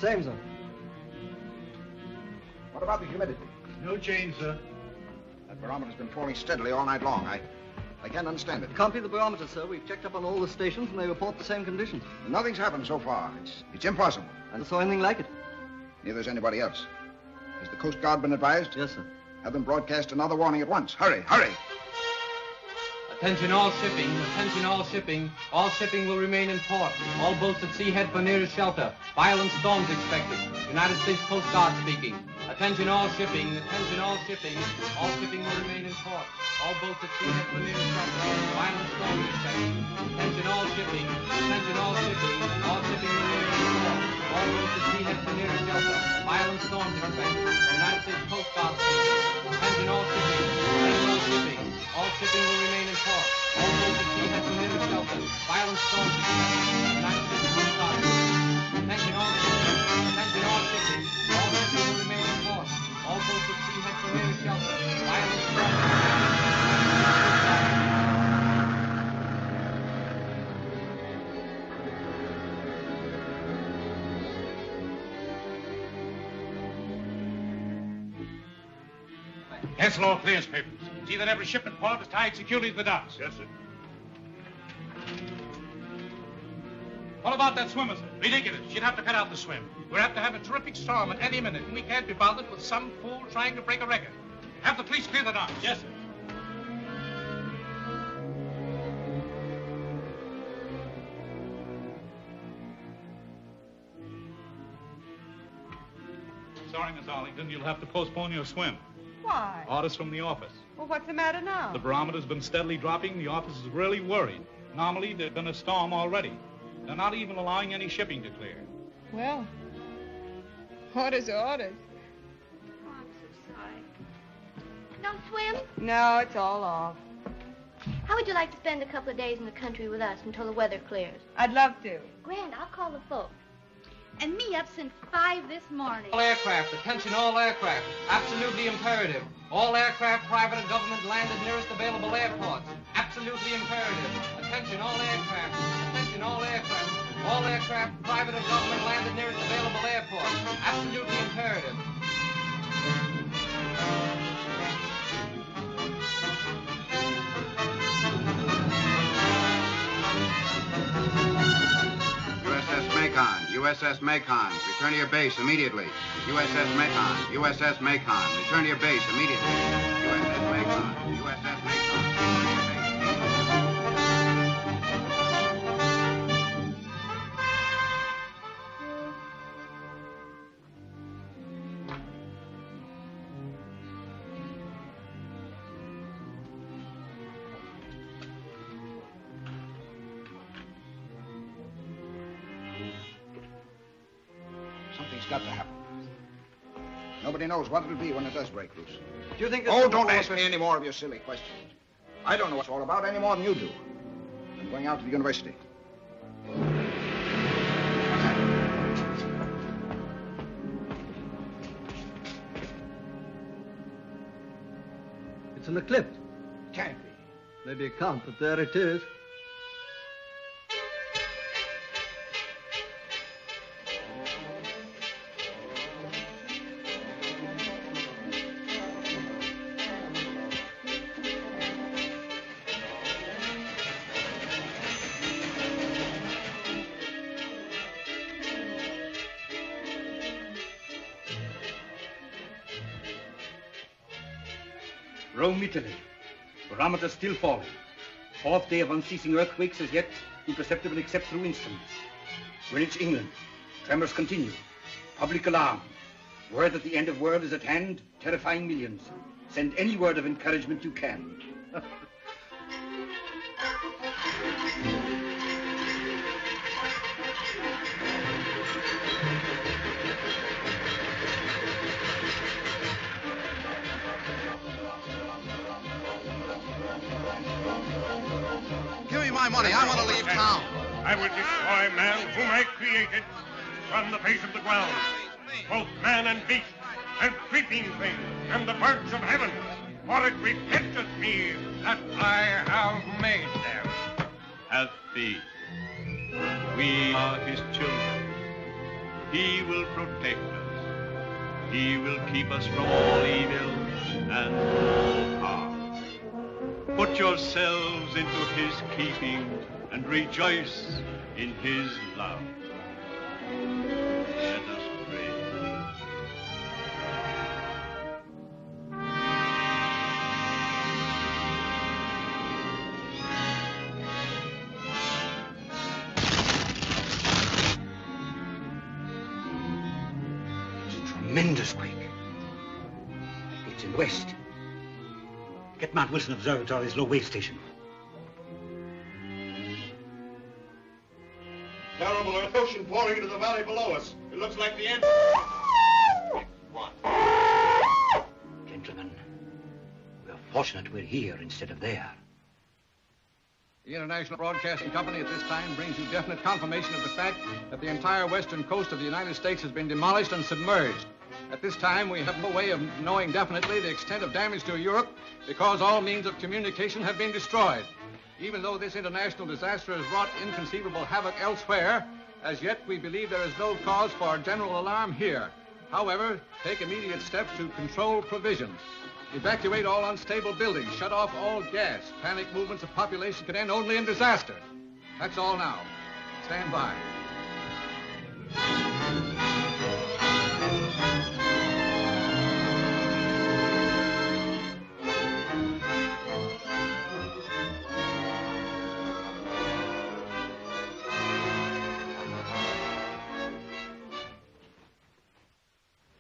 Same, sir. What about the humidity? No change, sir. That barometer's been falling steadily all night long. I can't understand it. Can't be the barometer, sir. We've checked up on all the stations, and they report the same conditions. Nothing's happened so far. It's impossible. I never saw anything like it. Neither has anybody else. Has the Coast Guard been advised? Yes, sir. Have them broadcast another warning at once. Hurry, hurry! Attention all shipping, attention all shipping. All shipping will remain in port. All boats at sea head for nearest shelter. Violent storms expected. United States Coast Guard speaking. Attention all shipping, attention all shipping. All shipping will remain in port. All boats at sea head for nearest shelter. Violent storms expected. Attention all shipping, attention all shipping. All shipping will remain in port. All boats at sea head for nearest shelter. Violent storms expected. United States Coast Guard speaking. Attention all shipping, attention all shipping. All shipping will remain in port. All boats at sea head for nearest shelter. Violent storms expected. United States Coast Guard speaking. Attention all shipping, attention all shipping. All shipping will remain in port. All boats at sea head for nearest shelter. Violent storms expected. Cancel all clearance papers. See that every ship in port is tied securely to the docks. Yes, sir. What about that swimmer, sir? Ridiculous. She'd have to cut out the swim. We're apt to have a terrific storm at any minute, and we can't be bothered with some fool trying to break a record. Have the police clear the docks. Yes, sir. Sorry, Miss Arlington, you'll have to postpone your swim. Why? Orders from the office. Well, what's the matter now? The barometer's been steadily dropping. The office is really worried. Normally, there'd been a storm already. They're not even allowing any shipping to clear. Well, orders are orders. Oh, I'm so sorry. No swim? No, it's all off. How would you like to spend a couple of days in the country with us until the weather clears? I'd love to. Grand, I'll call the folks. And me up since 5 this morning. All aircraft, attention all aircraft. Absolutely imperative. All aircraft, private and government, land at nearest available airports. Absolutely imperative. Attention all aircraft. Attention all aircraft. All aircraft, private and government, land at nearest available airports. Absolutely imperative. USS Macon, return to your base immediately. USS Macon, USS Macon, return to your base immediately. USS Macon, USS Macon. Something's got to happen. Nobody knows what it'll be when it does break loose. Do you think... Oh, don't ask me any more of your silly questions. I don't know what it's all about any more than you do. I'm going out to the university. It's an eclipse. Can't be. Maybe it can't, but there it is. Rome, Italy. Barometer still falling. Fourth day of unceasing earthquakes as yet imperceptible except through instruments. Greenwich, England. Tremors continue. Public alarm. Word that the end of world is at hand, terrifying millions. Send any word of encouragement you can. Give me my money. I want to leave town. I will destroy man whom I created from the face of the ground, both man and beast, and creeping things, and the birds of heaven, for it repenteth me that I have made them. Have faith. We are his children. He will protect us. He will keep us from all evil and all harm. Put yourselves into his keeping and rejoice in his love. Let us pray. Tremendous quake. It's in the west. Get Mount Wilson Observatory's low wave station. Terrible ocean pouring into the valley below us. It looks like the end. Gentlemen, we're fortunate we're here instead of there. The International Broadcasting Company at this time brings you definite confirmation of the fact that the entire western coast of the United States has been demolished and submerged. At this time, we have no way of knowing definitely the extent of damage to Europe because all means of communication have been destroyed. Even though this international disaster has wrought inconceivable havoc elsewhere, as yet we believe there is no cause for general alarm here. However, take immediate steps to control provisions. Evacuate all unstable buildings, shut off all gas. Panic movements of population can end only in disaster. That's all now. Stand by.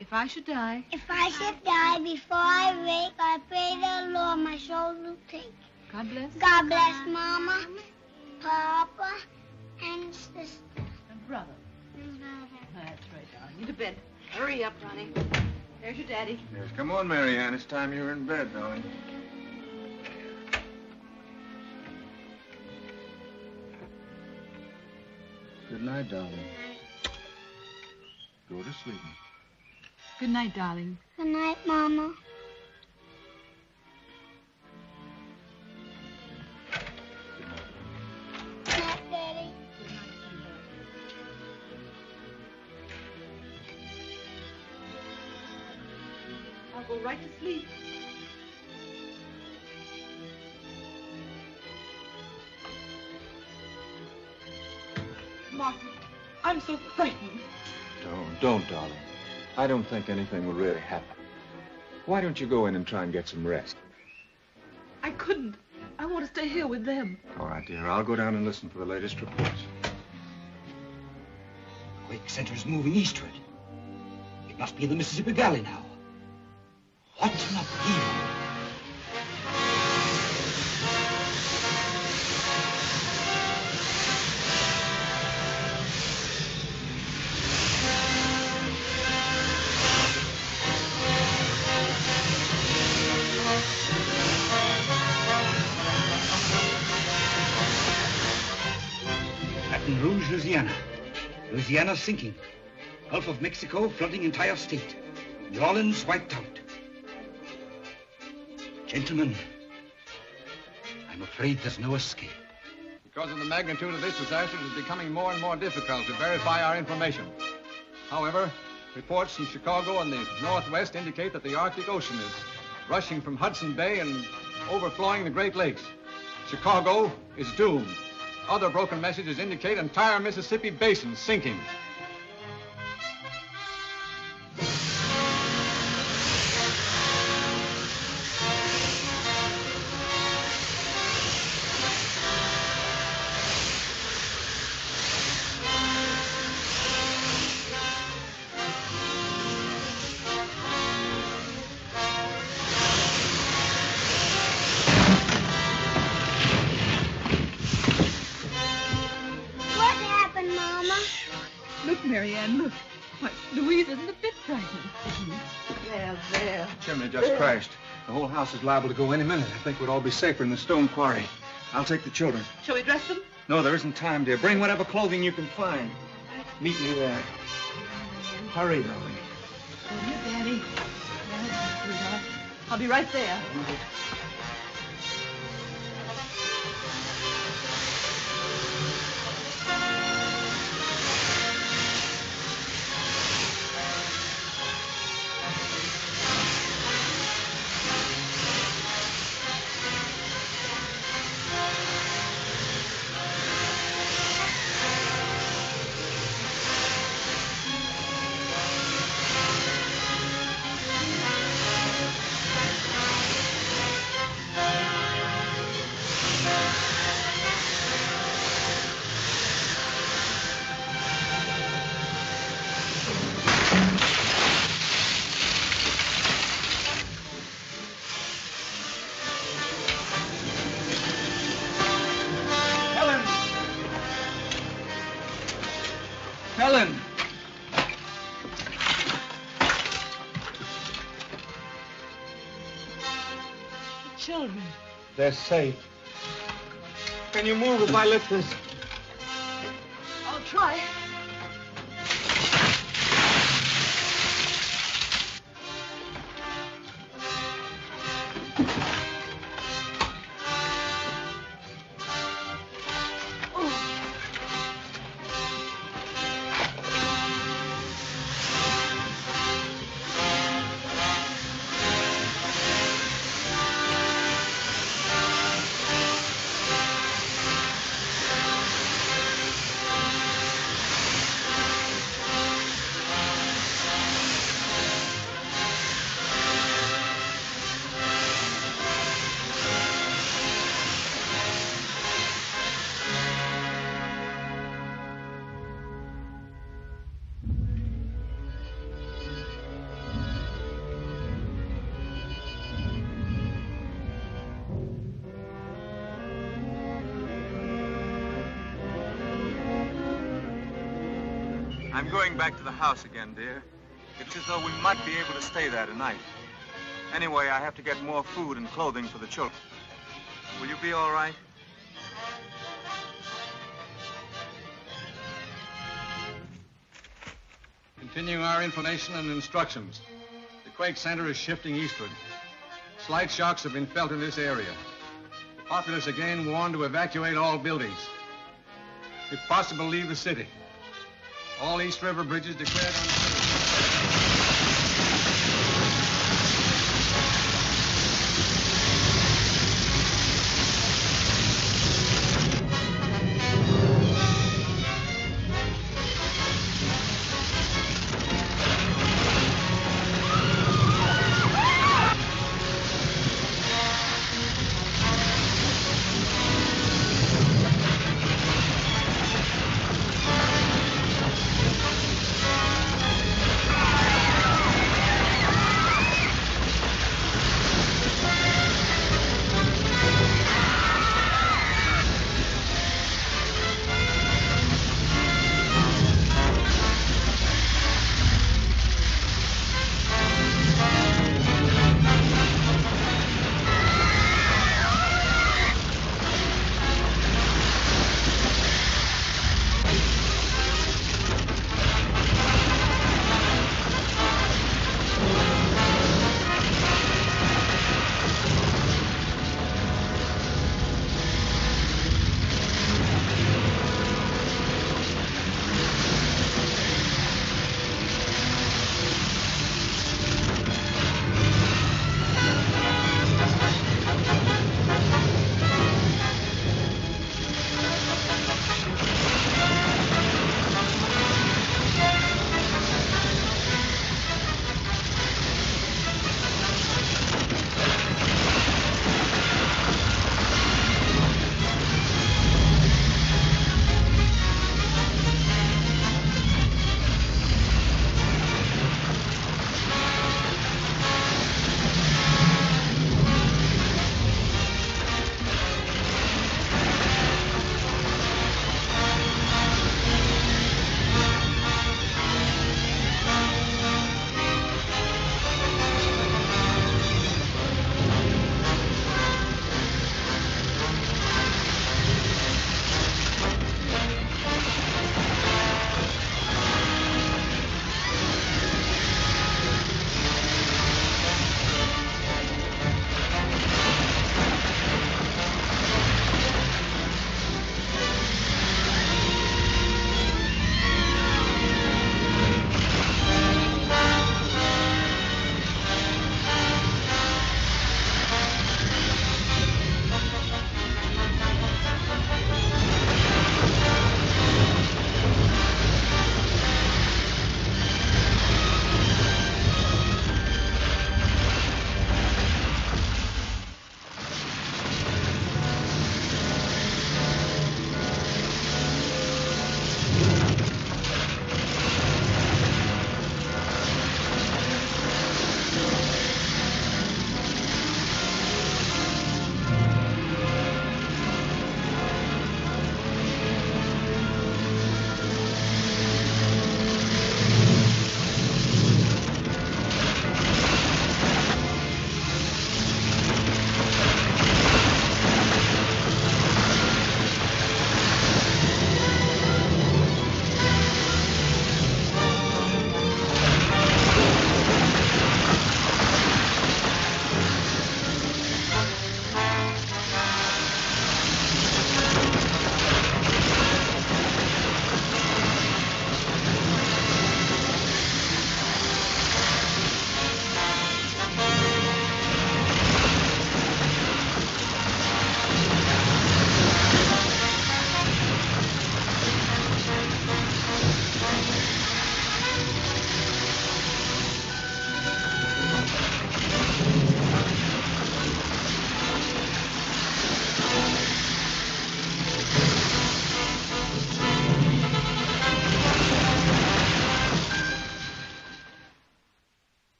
If I should die. If I should die before I wake, I pray the Lord my soul will take. God bless. God bless Mama, Papa, and sister. And brother. That's right, darling. You to bed. Hurry up, Ronnie. There's your daddy. Yes, come on, Mary Ann. It's time you were in bed, darling. Good night, darling. Go to sleep. Good night, darling. Good night, Mama. Good night, Daddy. I'll go right to sleep. Martha, I'm so frightened. Don't, darling. I don't think anything will really happen. Why don't you go in and try and get some rest? I couldn't. I want to stay here with them. All right, dear. I'll go down and listen for the latest reports. The quake center is moving eastward. It must be in the Mississippi Valley now. What an upheaval! Baton Rouge, Louisiana. Louisiana's sinking. Gulf of Mexico flooding entire state. New Orleans wiped out. Gentlemen, I'm afraid there's no escape. Because of the magnitude of this disaster, it is becoming more and more difficult to verify our information. However, reports from Chicago and the Northwest indicate that the Arctic Ocean is rushing from Hudson Bay and overflowing the Great Lakes. Chicago is doomed. Other broken messages indicate entire Mississippi basin sinking. Marianne, look. Why, Louise isn't a bit frightened. There. Chimney just crashed. The whole house is liable to go any minute. I think we'd all be safer in the stone quarry. I'll take the children. Shall we dress them? No, there isn't time, dear. Bring whatever clothing you can find. Meet me there. Hurry, darling. Oh, here, Daddy. Yes, sweetheart. I'll be right there. children. They're safe. Can you move if I lift this? I'll try. I'm going back to the house again, dear. It's as though we might be able to stay there tonight. Anyway, I have to get more food and clothing for the children. Will you be all right? Continuing our information and instructions. The quake center is shifting eastward. Slight shocks have been felt in this area. The populace again warned to evacuate all buildings. If possible, leave the city. All East River bridges declared unsafe.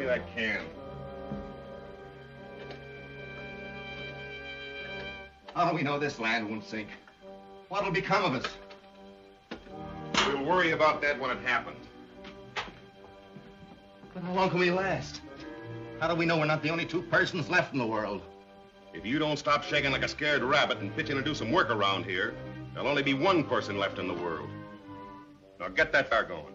me that can. How do we know this land won't sink? What'll become of us? We'll worry about that when it happens. But how long can we last? How do we know we're not the only two persons left in the world? If you don't stop shaking like a scared rabbit and pitch in and do some work around here, there'll only be one person left in the world. Now get that fire going.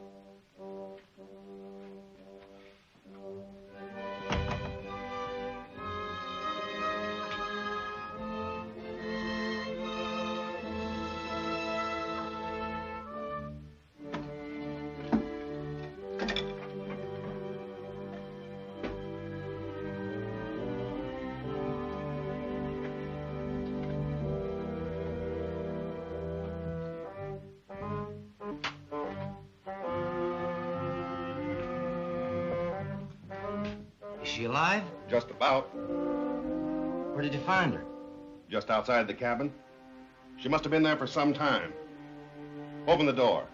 Is she alive? Just about. Where did you find her? Just outside the cabin. She must have been there for some time. Open the door.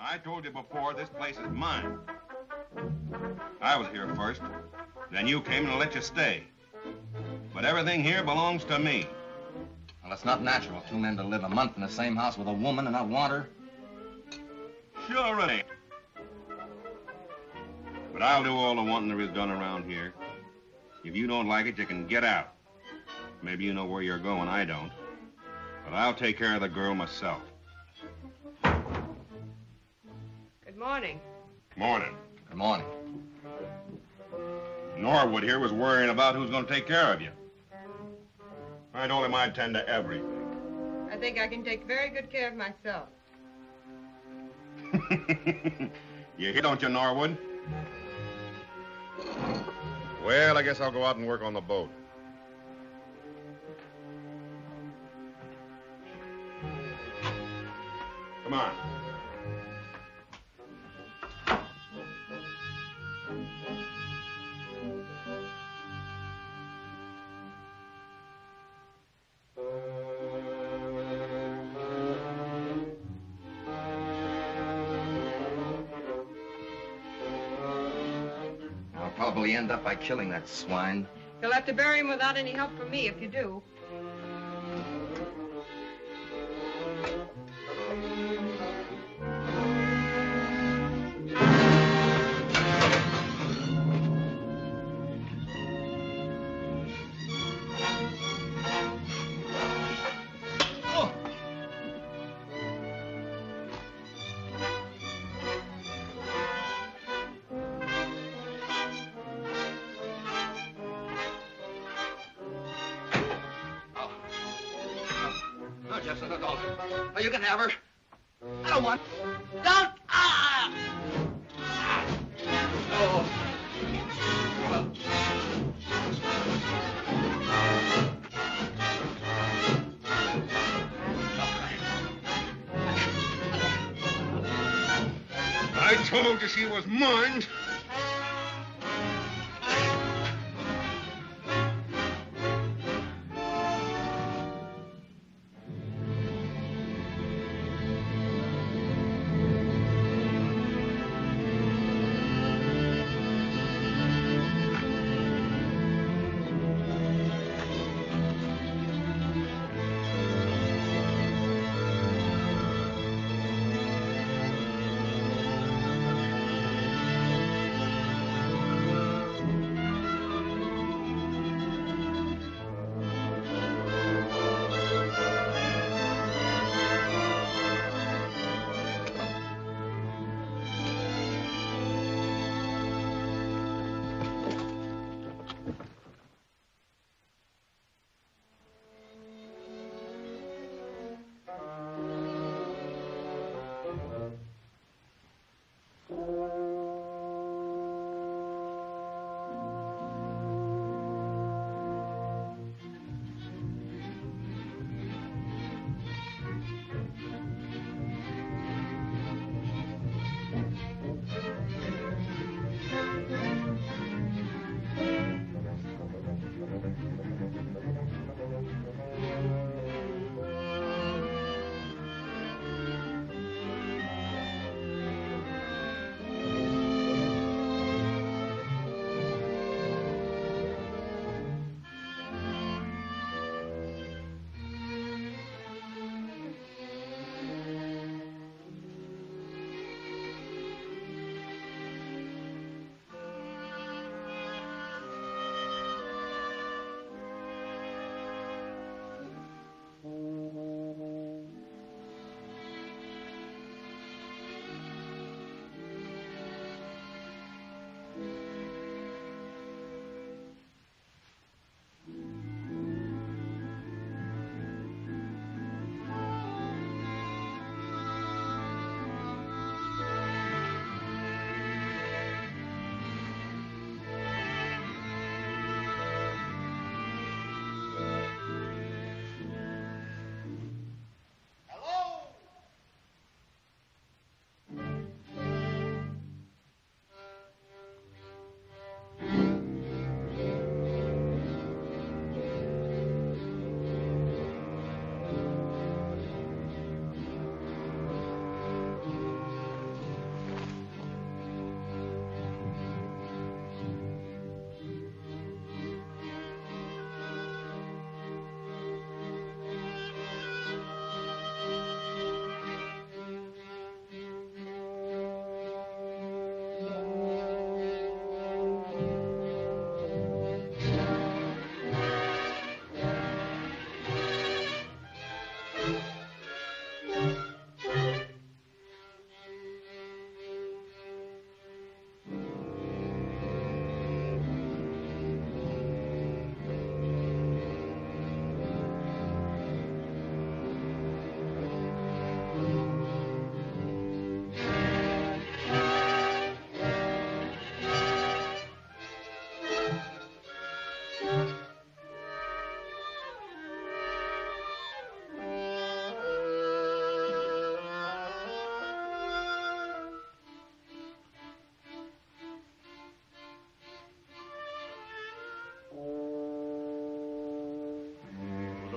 I told you before, this place is mine. I was here first. Then you came and I let you stay. But everything here belongs to me. Well, it's not natural for two men to live a month in the same house with a woman and not want her. Sure it ain't. But I'll do all the wanting there is done around here. If you don't like it, you can get out. Maybe you know where you're going, I don't. But I'll take care of the girl myself. Good morning. Morning. Good morning. Norwood here was worrying about who's going to take care of you. I told him I'd tend to everything. I think I can take very good care of myself. You hear, don't you, Norwood? Well, I guess I'll go out and work on the boat. Come on. I'll probably end up by killing that swine. You'll have to bury him without any help from me if you do. Jefferson, don't. Oh, you can have her. I don't want. Don't! Ah! Oh. I told you she was mine.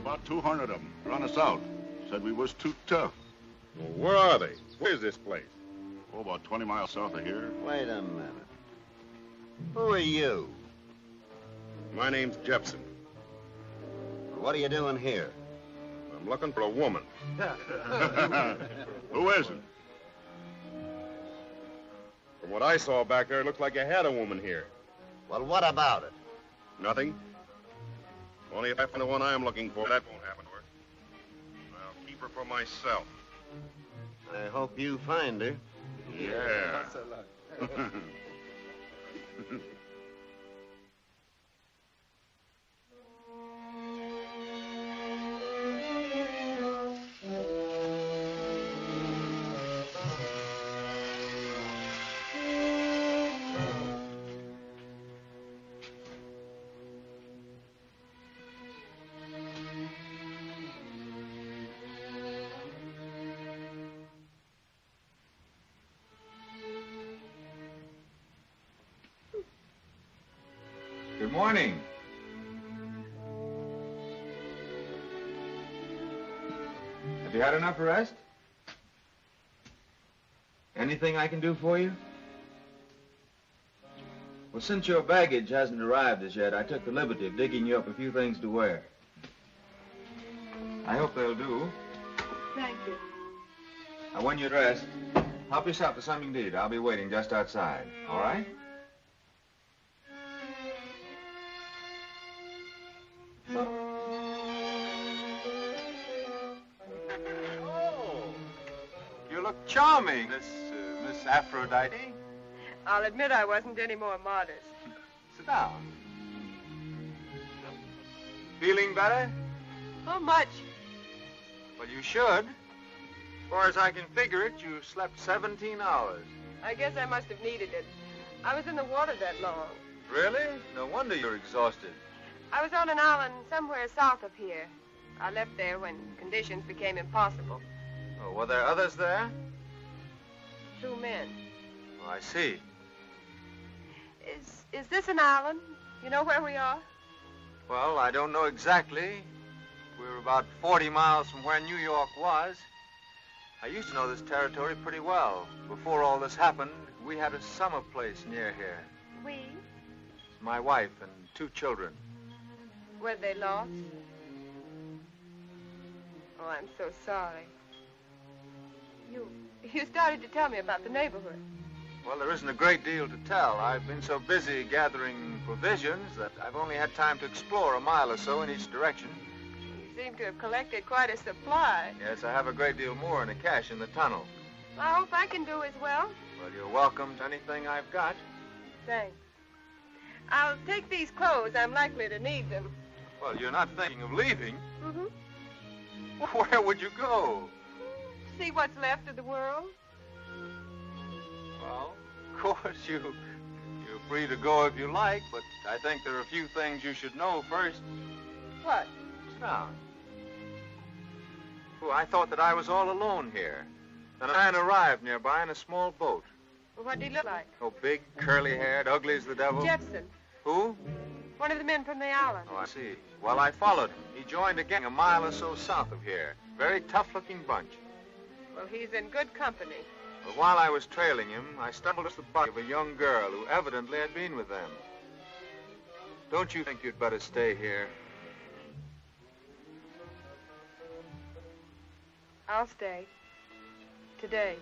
About 200 of them. Run us out. Said we was too tough. Well, where are they? Where's this place? Oh, about 20 miles south of here. Wait a minute. Who are you? My name's Jepson. What are you doing here? I'm looking for a woman. Who isn't? From what I saw back there, it looked like you had a woman here. Well, what about it? Nothing. Only if I find the one I'm looking for, that won't happen to her. I'll keep her for myself. I hope you find her. Yeah. Good morning. Have you had enough rest? Anything I can do for you? Well, since your baggage hasn't arrived as yet, I took the liberty of digging you up a few things to wear. I hope they'll do. Thank you. Now, when you're dressed, help yourself to something to eat. I'll be waiting just outside. All right? Charming, Miss Aphrodite. I'll admit I wasn't any more modest. Sit down. Feeling better? How much? Well, you should. As far as I can figure it, you slept 17 hours. I guess I must have needed it. I was in the water that long. Really? No wonder you're exhausted. I was on an island somewhere south of here. I left there when conditions became impossible. Oh, were there others there? 2 men. Oh, I see. Is this an island? You know where we are? Well, I don't know exactly. We're about 40 miles from where New York was. I used to know this territory pretty well. Before all this happened, we had a summer place near here. We? My wife and 2 children. Were they lost? Oh, I'm so sorry. You started to tell me about the neighborhood. Well, there isn't a great deal to tell. I've been so busy gathering provisions that I've only had time to explore a mile or so in each direction. You seem to have collected quite a supply. Yes, I have a great deal more in the cache in the tunnel. I hope I can do as well. Well, you're welcome to anything I've got. Thanks. I'll take these clothes. I'm likely to need them. Well, you're not thinking of leaving? Mm-hmm. Well, where would you go? See what's left of the world. Well, of course, you're free to go if you like, but I think there are a few things you should know first. What? Sit down. Oh, I thought that I was all alone here. Then a man arrived nearby in a small boat. Well, what did he look like? Oh, big, curly-haired, ugly as the devil. Jepson. Who? One of the men from the island. Oh, I see. Well, I followed him. He joined a gang a mile or so south of here. Very tough-looking bunch. Well, he's in good company. But while I was trailing him, I stumbled across the body of a young girl who evidently had been with them. Don't you think you'd better stay here? I'll stay. Today.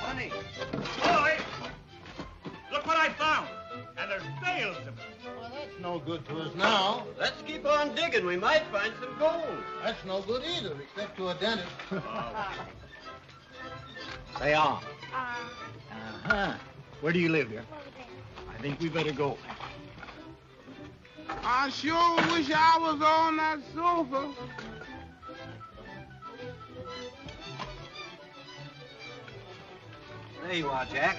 Honey. Boy! Look what I found. And there's bales of it. Well, that's no good to us now. Let's keep on digging. We might find some gold. That's no good either, except to a dentist. Say on. Uh-huh. Where do you live here? I think we better go. I sure wish I was on that sofa. There you are, Jack.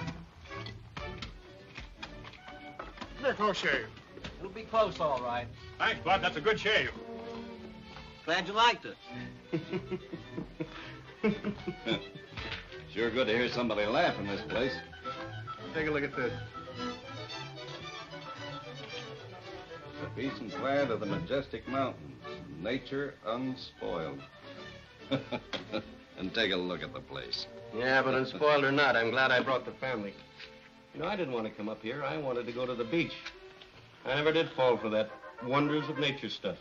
Look, O'Shea, It'll be close, all right. Thanks, Bud. That's a good shave. Glad you liked it. Sure good to hear somebody laugh in this place. Take a look at this. The peace and quiet of the majestic mountains. Nature unspoiled. And take a look at the place. Yeah, but unspoiled or not, I'm glad I brought the family. You know, I didn't want to come up here. I wanted to go to the beach. I never did fall for that wonders of nature stuff.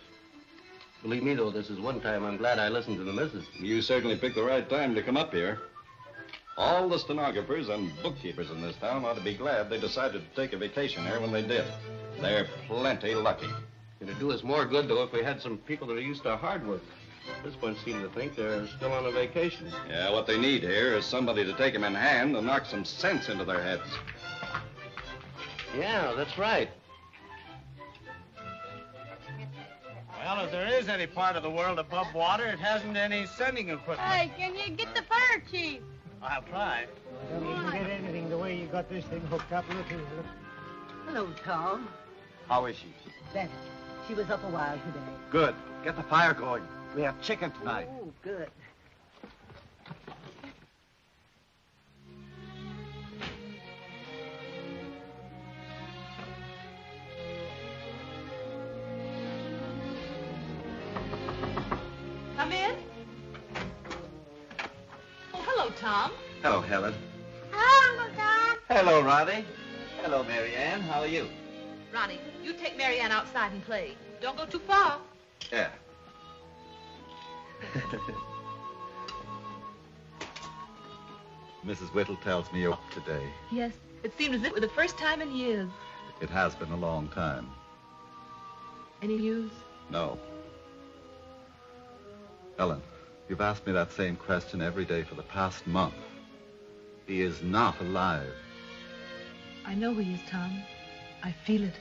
Believe me, though, this is one time I'm glad I listened to the missus. You certainly picked the right time to come up here. All the stenographers and bookkeepers in this town ought to be glad they decided to take a vacation here when they did. They're plenty lucky. It'd do us more good, though, if we had some people that are used to hard work. This bunch seem to think they're still on a vacation. Yeah, what they need here is somebody to take them in hand and knock some sense into their heads. Yeah, that's right. Well, if there is any part of the world above water, it hasn't any sending equipment. Hey, can you get the fur, Chief? I'll try. Don't you can get anything the way you got this thing hooked up. Look here. Look. Hello, Tom. How is she? Better. She was up a while today. Good. Get the fire going. We have chicken tonight. Oh, good. Come in. Oh, hello, Tom. Hello, Helen. Hello, Uncle Tom. Hello, Roddy. Hello, Mary Ann. How are you? Ronnie, you take Mary Ann outside and play. Don't go too far. Yeah. Mrs. Whittle tells me you're up today. Yes, it seemed as if it were the first time in years. It has been a long time. Any news? No. Ellen, you've asked me that same question every day for the past month. He is not alive. I know he is, Tom. I feel it.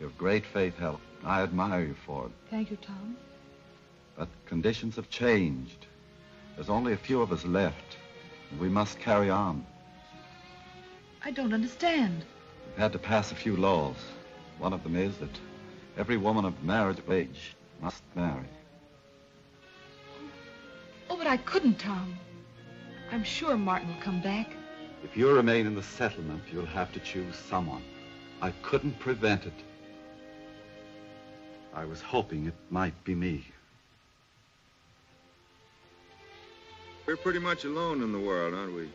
You have great faith, Helen. I admire you for it. Thank you, Tom. But conditions have changed. There's only a few of us left. And we must carry on. I don't understand. We've had to pass a few laws. One of them is that every woman of marriageable age must marry. Oh, but I couldn't, Tom. I'm sure Martin will come back. If you remain in the settlement, you'll have to choose someone. I couldn't prevent it. I was hoping it might be me. We're pretty much alone in the world, aren't we?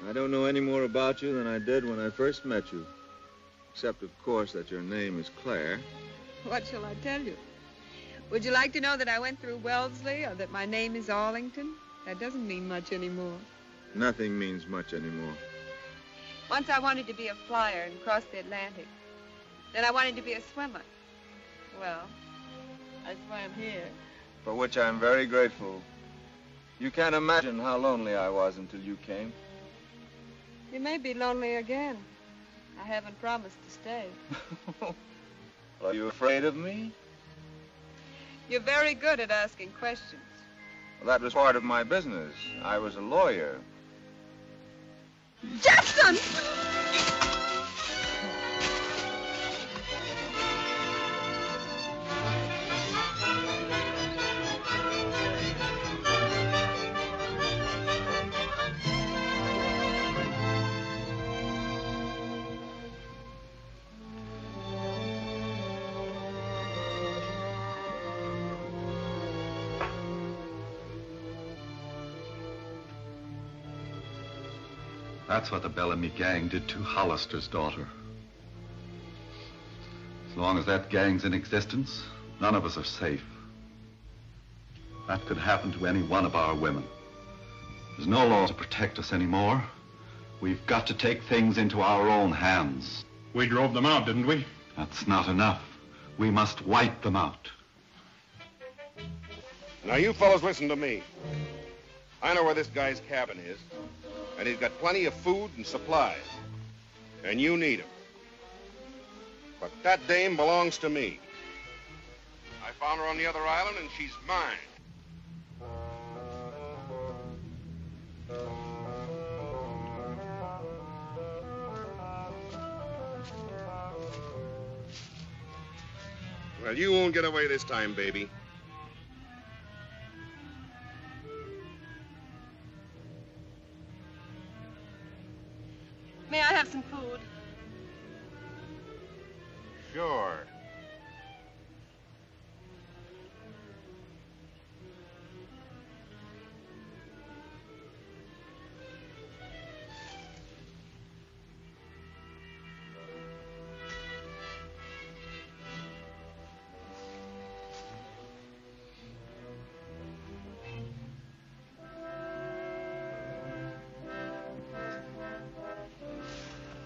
I don't know any more about you than I did when I first met you. Except, of course, that your name is Claire. What shall I tell you? Would you like to know that I went through Wellesley or that my name is Arlington? That doesn't mean much anymore. Nothing means much anymore. Once I wanted to be a flyer and cross the Atlantic. Then I wanted to be a swimmer. Well, I swam here. For which I'm very grateful. You can't imagine how lonely I was until you came. You may be lonely again. I haven't promised to stay. Are you afraid of me? You're very good at asking questions. Well, that was part of my business. I was a lawyer. Jackson! That's what the Bellamy gang did to Hollister's daughter. As long as that gang's in existence, none of us are safe. That could happen to any one of our women. There's no law to protect us anymore. We've got to take things into our own hands. We drove them out, didn't we? That's not enough. We must wipe them out. Now, you fellows listen to me. I know where this guy's cabin is, and he's got plenty of food and supplies. And you need him. But that dame belongs to me. I found her on the other island, and she's mine. Well, you won't get away this time, baby. May I have some food? Sure.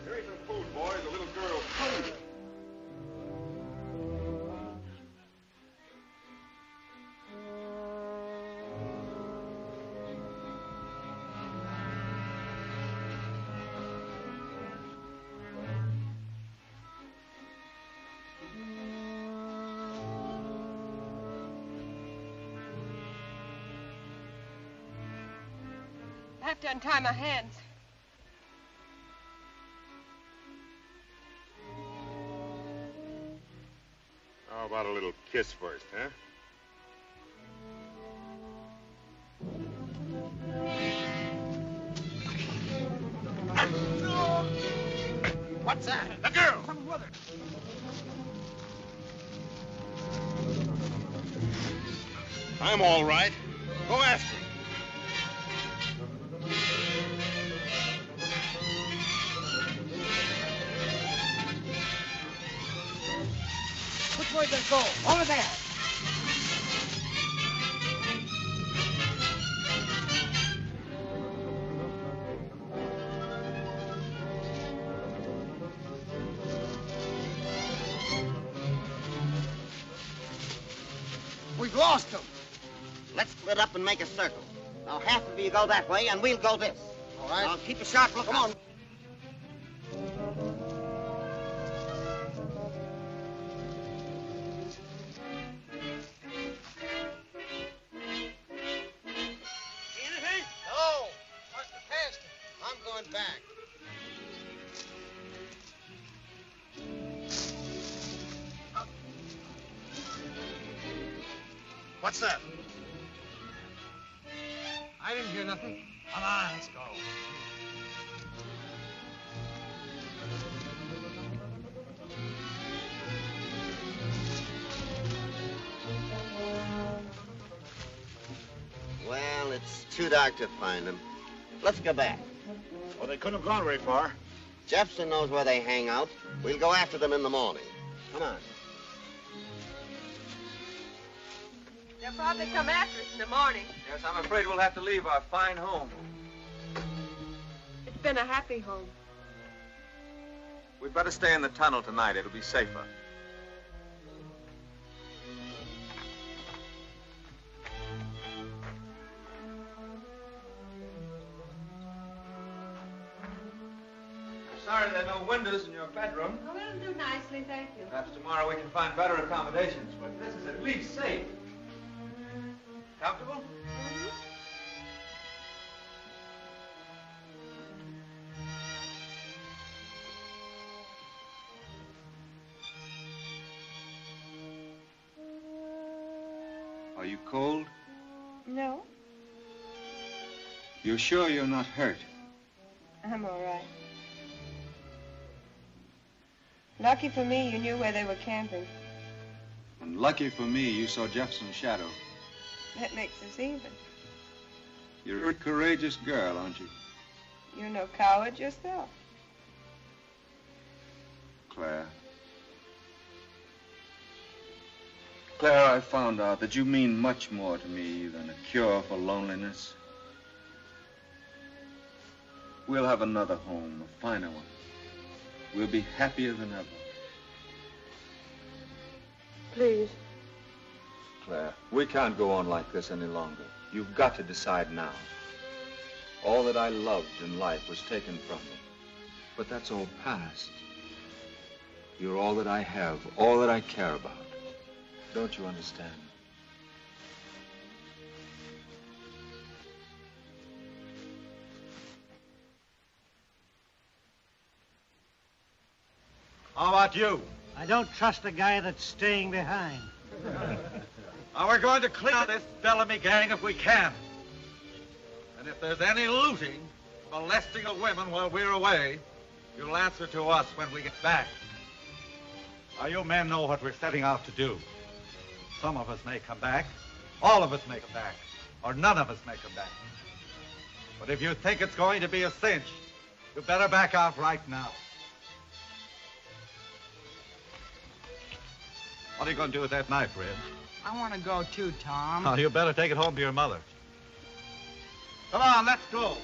Here ain't some food, boys. The little girl's hungry. I have to untie my hands. How about a little kiss first, huh? What's that? The girl! Come with her. I'm all right. Go after her. Which way did it go? Over there. We've lost him. Let's split up and make a circle. Now, half of you go that way, and we'll go this. All right. Now, keep a sharp look. Come on. Anything? No. Must have passed him. I'm going back. What's that? I didn't hear nothing. Come on, let's go. Well, it's too dark to find them. Let's go back. Well, they couldn't have gone very far. Jefferson knows where they hang out. We'll go after them in the morning. Come on. They'll probably come after us in the morning. Yes, I'm afraid we'll have to leave our fine home. It's been a happy home. We'd better stay in the tunnel tonight. It'll be safer. I'm sorry there are no windows in your bedroom. Oh, it'll do nicely, thank you. Perhaps tomorrow we can find better accommodations, but this is at least safe. Comfortable? Are you cold? No, You're sure you're not hurt? I'm all right. Lucky for me, you knew where they were camping. And lucky for me, you saw Jefferson's shadow. That makes us even. You're a courageous girl, aren't you, You're no coward yourself. Claire? Claire, I found out that you mean much more to me than a cure for loneliness. We'll have another home, a finer one. We'll be happier than ever. Please. Claire, we can't go on like this any longer. You've got to decide now. All that I loved in life was taken from me. But that's all past. You're all that I have, all that I care about. Don't you understand? How about you? I don't trust a guy that's staying behind. Now, we're going to clean out this Bellamy gang if we can. And if there's any looting, molesting of women while we're away, you'll answer to us when we get back. Now, you men know what we're setting out to do. Some of us may come back, all of us may come back, or none of us may come back. But if you think it's going to be a cinch, you better back out right now. What are you going to do with that knife, Red? I want to go too, Tom. Oh, you better take it home to your mother. Come on, let's go.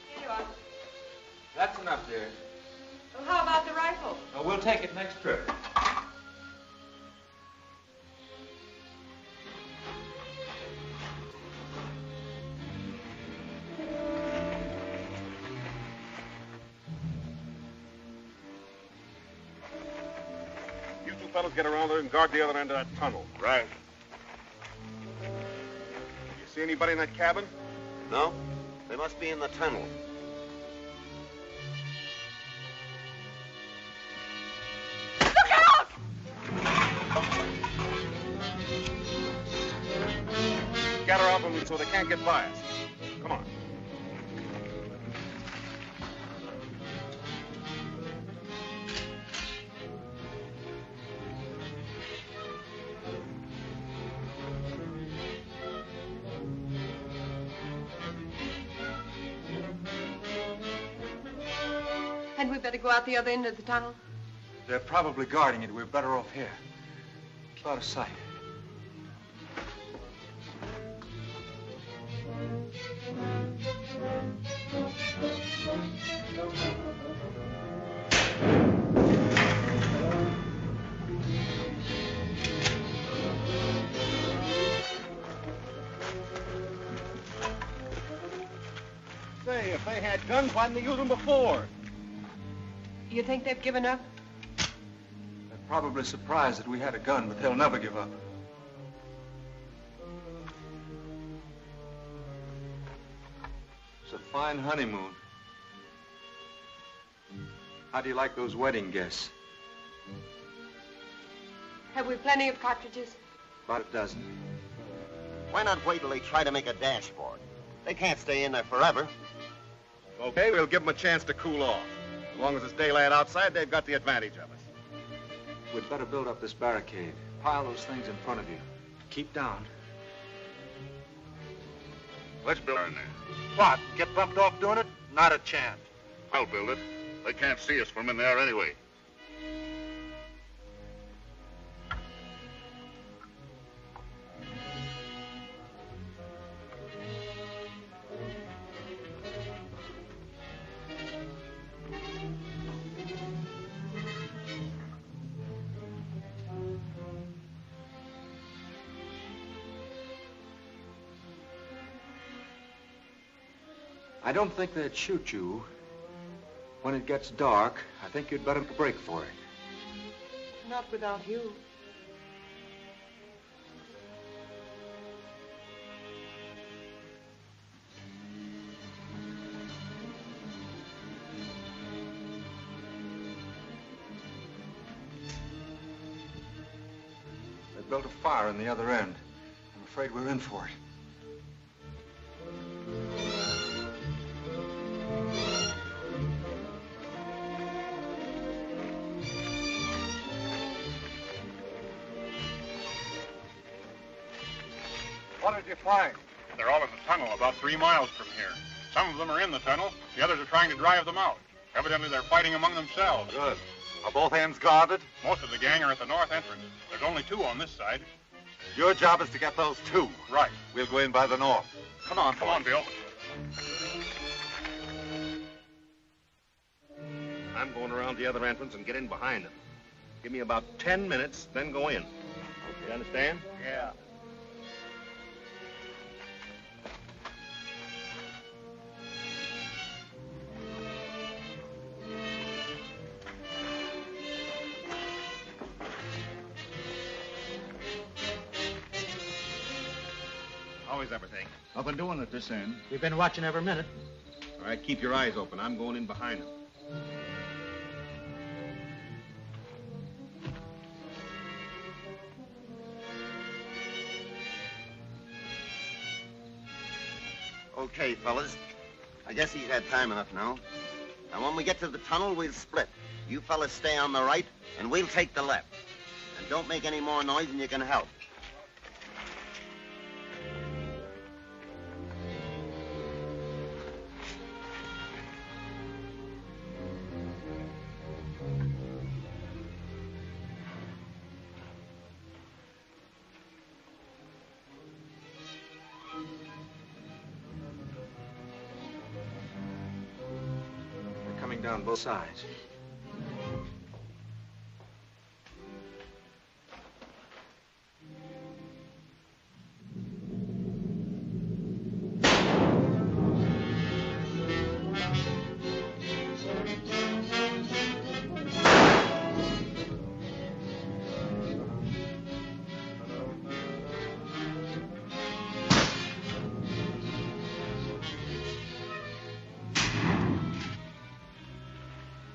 Here you are. That's enough, dear. Well, how about the rifle? Oh, we'll take it next trip. You two fellas get around there and guard the other end of that tunnel. Right. You see anybody in that cabin? No? They must be in the tunnel. Gather up them so they can't get by us. Come on. Hadn't we better go out the other end of the tunnel? They're probably guarding it. We're better off here. Keep out of sight. Say, if they had guns, why didn't they use them before? You think they've given up? They're probably surprised that we had a gun, but they'll never give up. It's a fine honeymoon. How do you like those wedding guests? Have we plenty of cartridges? About a dozen. Why not wait till they try to make a dash for it? They can't stay in there forever. Okay, we'll give them a chance to cool off. As long as it's daylight outside, they've got the advantage of us. We'd better build up this barricade. Pile those things in front of you. Keep down. Let's build in there. What? Get bumped off doing it? Not a chance. I'll build it. They can't see us from in there anyway. I don't think they'd shoot you. When it gets dark, I think you'd better break for it. Not without you. They built a fire in the other end. I'm afraid we're in for it. What did you find? They're all in the tunnel about 3 miles from here. Some of them are in the tunnel. The others are trying to drive them out. Evidently, they're fighting among themselves. Good. Are both ends guarded? Most of the gang are at the north entrance. There's only 2 on this side. Your job is to get those 2. Right. We'll go in by the north. Come on, Come on, Bill. I'm going around the other entrance and get in behind them. Give me about 10 minutes, then go in. You understand? Yeah. is everything? Nothing doing at this end. We've been watching every minute. All right, keep your eyes open. I'm going in behind them. Okay, fellas. I guess he's had time enough now. Now, when we get to the tunnel, we'll split. You fellas stay on the right, and we'll take the left. And don't make any more noise than you can help. Down both sides.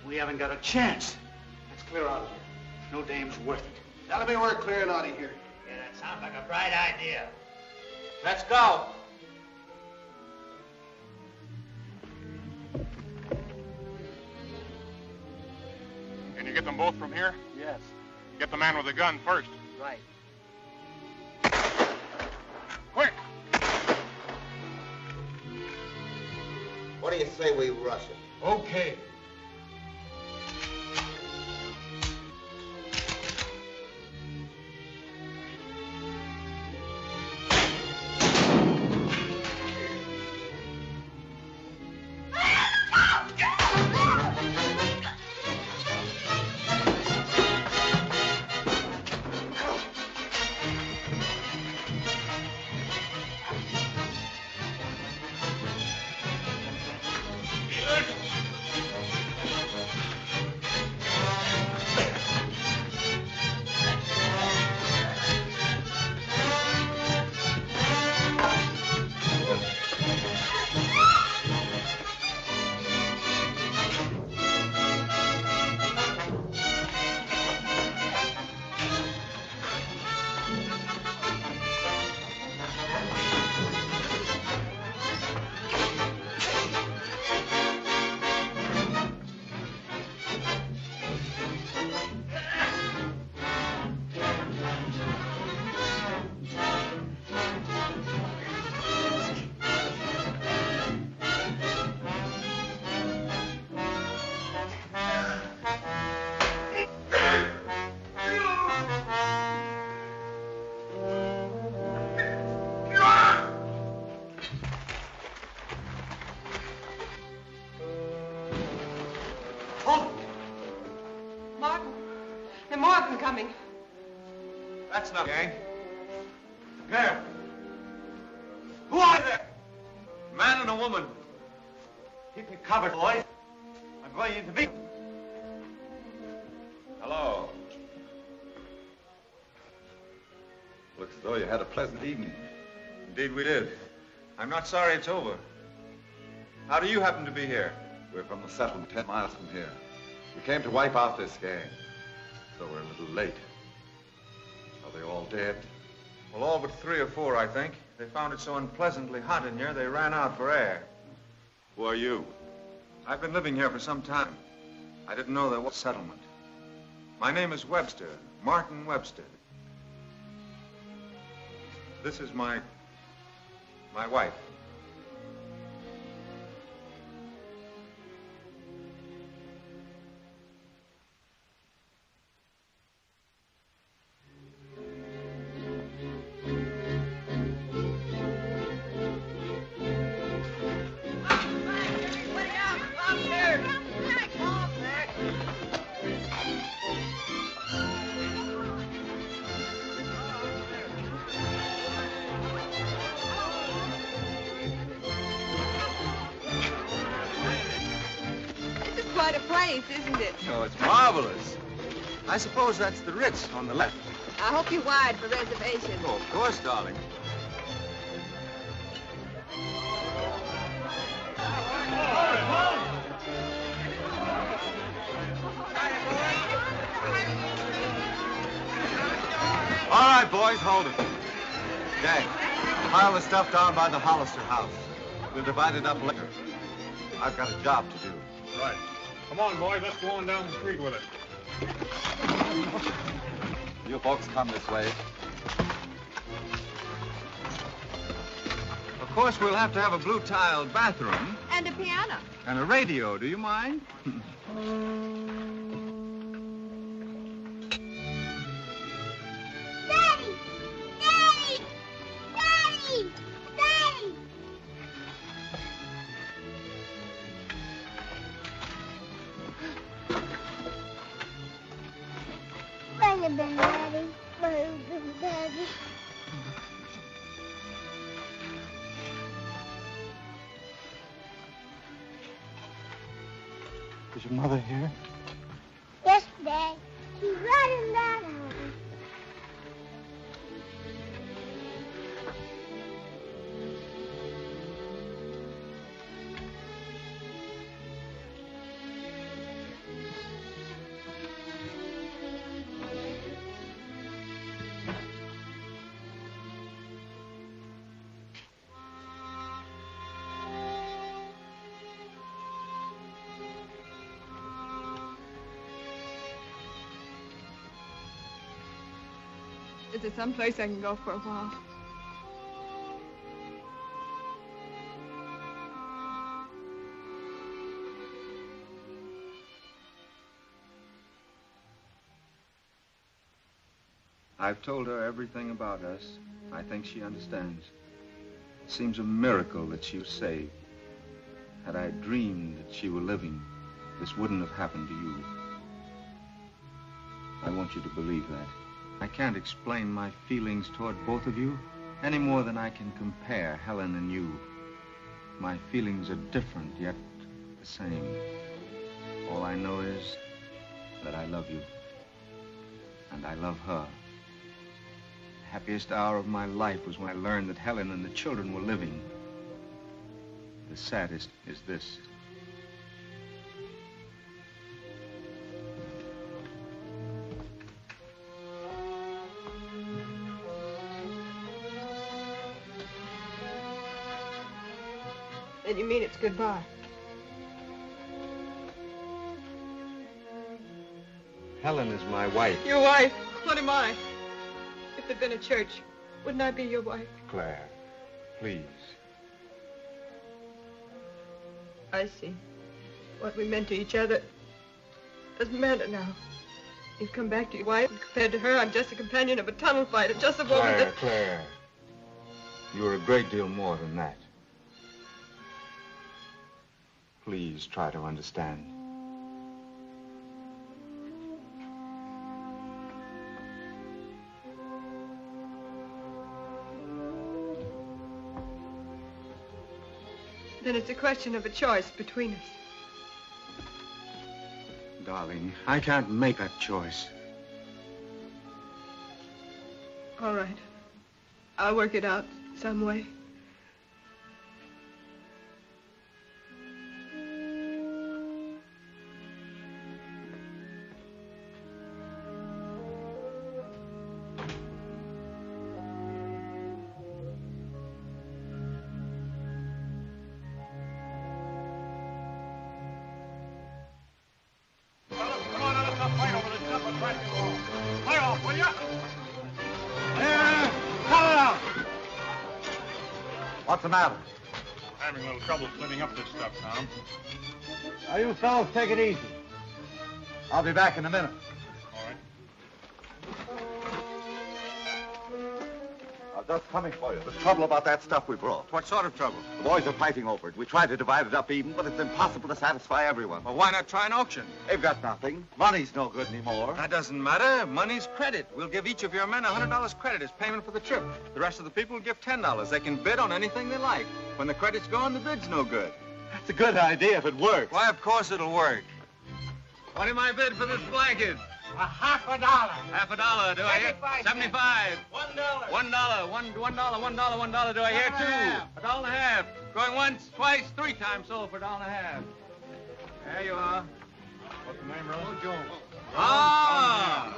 We haven't got a chance. Let's clear out of here. No dame's worth it. Tell me we're clearing out of here. Yeah, that sounds like a bright idea. Let's go. Can you get them both from here? Yes. Get the man with the gun first. Right. Quick! What do you say we rush it? Okay. Coming. That's not gang. There. Who are there? A man and a woman. Keep me covered, boys. I'm going in to meet them. Hello. Looks as though you had a pleasant evening. Indeed we did. I'm not sorry it's over. How do you happen to be here? We're from the settlement 10 miles from here. We came to wipe out this gang. So we're a little late. Are they all dead? Well, all but 3 or 4, I think. They found it so unpleasantly hot in here, they ran out for air. Who are you? I've been living here for some time. I didn't know there was a settlement. My name is Webster, Martin Webster. This is my wife. Quite a place, isn't it? Oh, it's marvelous. I suppose that's the Ritz on the left. I hope you wired for reservations. Oh, of course, darling. right, boys, hold it. Gang, pile the stuff down by the Hollister house. We'll divide it up later. I've got a job to do. Right. Come on, boys, let's go on down the street with it. You folks come this way. Of course, we'll have to have a blue-tiled bathroom. And a piano. And a radio. Do you mind? Daddy! Daddy! Daddy! Daddy! Where you been, Daddy? Where you been, Daddy? Is your mother here? Yes, Dad. She's right in that house. Is there some place I can go for a while? I've told her everything about us. I think she understands. It seems a miracle that she was saved. Had I dreamed that she were living, this wouldn't have happened to you. I want you to believe that. I can't explain my feelings toward both of you any more than I can compare Helen and you. My feelings are different, yet the same. All I know is that I love you, and I love her. The happiest hour of my life was when I learned that Helen and the children were living. The saddest is this. Then you mean it's goodbye? Helen is my wife. Your wife? What am I? If there'd been a church, wouldn't I be your wife? Claire, please. I see. What we meant to each other doesn't matter now. You've come back to your wife, and compared to her, I'm just a companion of a tunnel fighter, just a woman that... Claire, you're a great deal more than that. Please try to understand. Then it's a question of a choice between us. Darling, I can't make that choice. All right. I'll work it out some way. What's the matter? Having a little trouble splitting up this stuff, Tom. Now, you fellas take it easy. I'll be back in a minute. All right. I'm just coming for you. There's trouble about that stuff we brought. What sort of trouble? The boys are fighting over it. We tried to divide it up even, but it's impossible to satisfy everyone. Well, why not try an auction? They've got nothing. Money's no good anymore. That doesn't matter. Money's credit. We'll give each of your men $100 credit as payment for the trip. The rest of the people will give $10. They can bid on anything they like. When the credit's gone, the bid's no good. That's a good idea if it works. Why, of course it'll work. What am I bid for this blanket? $50. $50, do I hear? 75. $1. $1, $1, do I hear? $2. $1.50. Going once, twice, 3 times sold for $1.50. There you are. What's the name, Rose? Ah!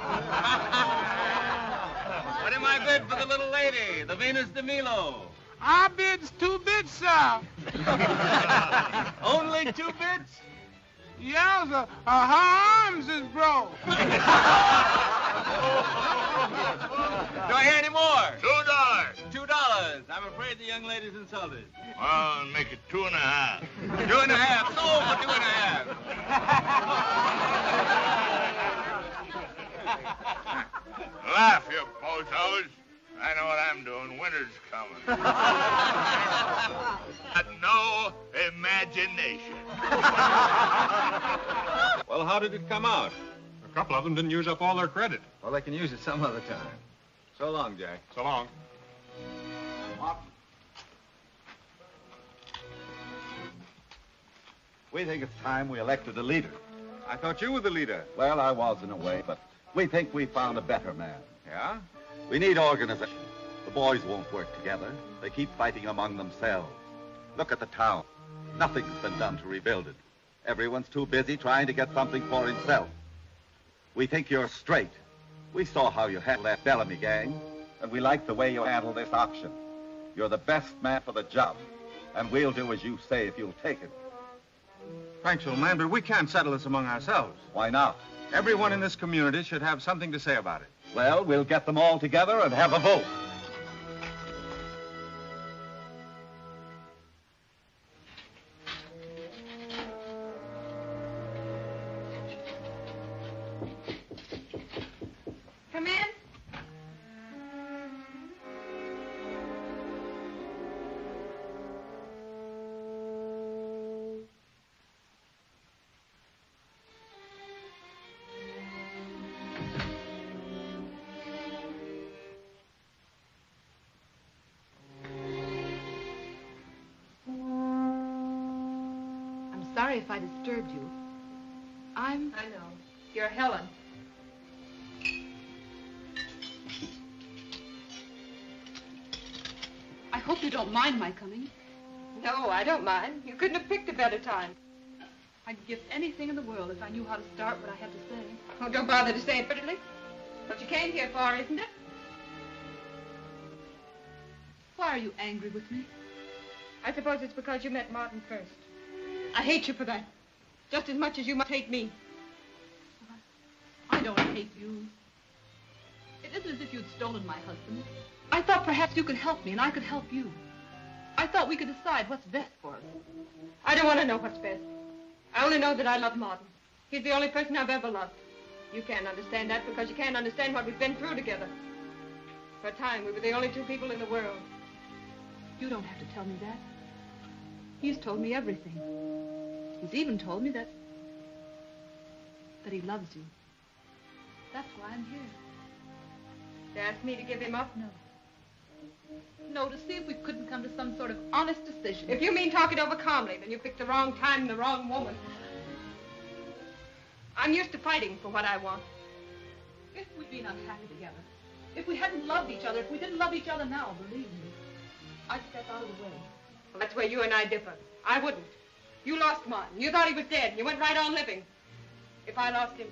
What am I I bid for the little lady, the Venus de Milo? I bids 2 bits, sir. Only 2 bits? Yeah, sir. Her arms is broke. Do I hear any more? $2. $2. I'm afraid the young lady's insulted. Well, make it 2.5. 2.5. Sold for 2.5. Laugh, you bozos. I know what I'm doing. Winter's coming. Got no imagination. Well, how did it come out? A couple of them didn't use up all their credit. Well, they can use it some other time. So long, Jack. So long. We think it's time we elected a leader. I thought you were the leader. Well, I was in a way, but we think we found a better man. Yeah? We need organization. The boys won't work together. They keep fighting among themselves. Look at the town. Nothing's been done to rebuild it. Everyone's too busy trying to get something for himself. We think you're straight. We saw how you handled that Bellamy gang, and we like the way you handled this auction. You're the best man for the job, and we'll do as you say if you'll take it. Thanks, old man, but we can't settle this among ourselves. Why not? Everyone in this community should have something to say about it. Well, we'll get them all together and have a vote. Come in. Sorry if I disturbed you. I know. You're Helen. I hope you don't mind my coming. No, I don't mind. You couldn't have picked a better time. I'd give anything in the world if I knew how to start what I have to say. Oh, don't bother to say it prettily. What you came here for, isn't it? Why are you angry with me? I suppose it's because you met Martin first. I hate you for that. Just as much as you must hate me. I don't hate you. It isn't as if you'd stolen my husband. I thought perhaps you could help me and I could help you. I thought we could decide what's best for us. I don't want to know what's best. I only know that I love Martin. He's the only person I've ever loved. You can't understand that because you can't understand what we've been through together. For a time, we were the only 2 people in the world. You don't have to tell me that. He's told me everything. He's even told me that he loves you. That's why I'm here. To ask me to give him up? No. No, to see if we couldn't come to some sort of honest decision. If you mean talk it over calmly, then you picked the wrong time and the wrong woman. I'm used to fighting for what I want. If we'd been unhappy together, if we hadn't loved each other, if we didn't love each other now, believe me, I'd step out of the way. Well, that's where you and I differ. I wouldn't. You lost Martin. You thought he was dead, and you went right on living. If I lost him,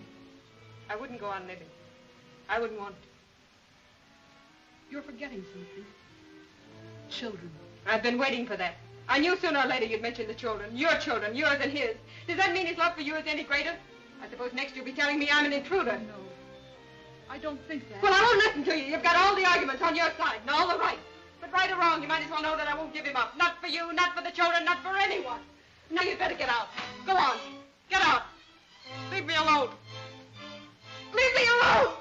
I wouldn't go on living. I wouldn't want to. You're forgetting something. Children. I've been waiting for that. I knew sooner or later you'd mention the children. Your children, yours and his. Does that mean his love for you is any greater? I suppose next you'll be telling me I'm an intruder. No. I don't think that. Well, I won't listen to you. You've got all the arguments on your side and all the right. But right or wrong, you might as well know that I won't give him up. Not for you, not for the children, not for anyone. Now you'd better get out. Go on. Get out. Leave me alone. Leave me alone!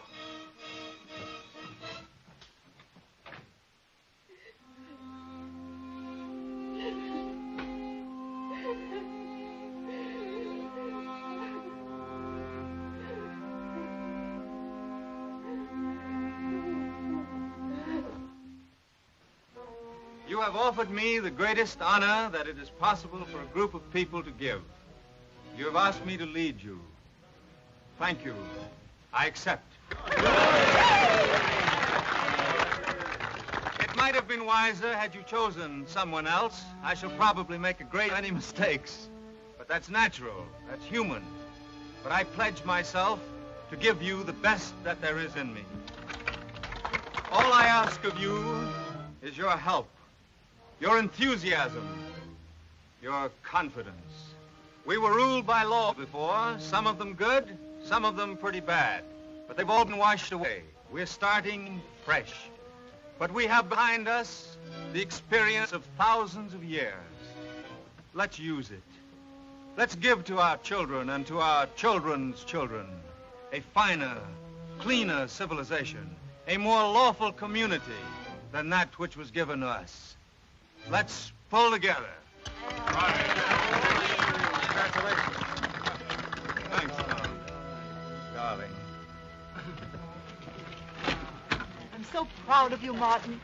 You have offered me the greatest honor that it is possible for a group of people to give. You have asked me to lead you. Thank you. I accept. It might have been wiser had you chosen someone else. I shall probably make a great many mistakes. But that's natural. That's human. But I pledge myself to give you the best that there is in me. All I ask of you is your help, your enthusiasm, your confidence. We were ruled by law before, some of them good, some of them pretty bad. But they've all been washed away. We're starting fresh. But we have behind us the experience of thousands of years. Let's use it. Let's give to our children and to our children's children a finer, cleaner civilization, a more lawful community than that which was given us. Let's pull together. Congratulations. Thanks, Tom. Darling. I'm so proud of you, Martin.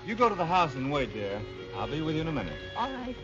You go to the house and wait there. I'll be with you in a minute. All right.